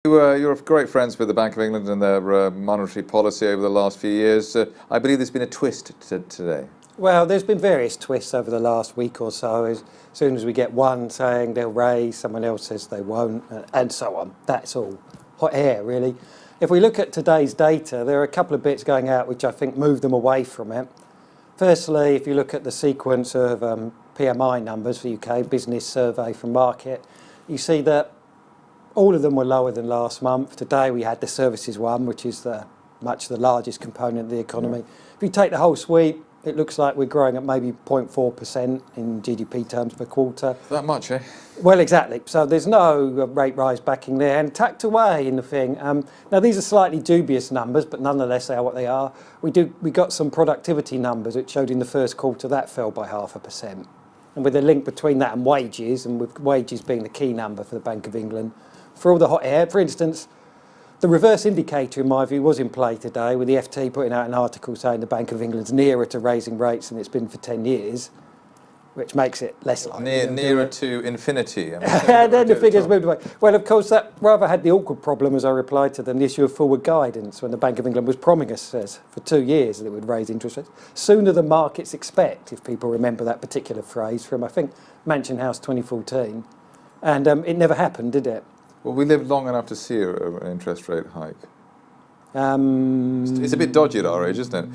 You're great friends with the Bank of England and their monetary policy over the last few years. I believe there's been a twist today. Well, there's been various twists over the last week or so. As soon as we get one saying they'll raise, someone else says they won't, and so on. That's all hot air, really. If we look at today's data, there are a couple of bits going out which I think move them away from it. Firstly, if you look at the sequence of PMI numbers for UK, Business Survey from Market, you see that all of them were lower than last month. Today we had the services one, which is much the largest component of the economy. If you take the whole suite, it looks like we're growing at maybe 0.4% in GDP terms per quarter. That much, eh? Well, exactly. So there's no rate rise backing there. And tucked away in the thing, now these are slightly dubious numbers, but nonetheless they are what they are. We got some productivity numbers which showed in the first quarter that fell by 0.5%. And with a link between that and wages, and with wages being the key number for the Bank of England, for all the hot air, for instance, the reverse indicator, in my view, was in play today, with the FT putting out an article saying the Bank of England's nearer to raising rates than it's been for 10 years, which makes it less likely. Nearer to infinity. And then the figures moved away. Well, of course, that rather had the awkward problem, as I replied to them, the issue of forward guidance, when the Bank of England was promising us for 2 years that it would raise interest rates sooner than markets expect, if people remember that particular phrase from, I think, Mansion House 2014. And it never happened, did it? Well, we lived long enough to see an interest rate hike. It's a bit dodgy at our age, isn't it?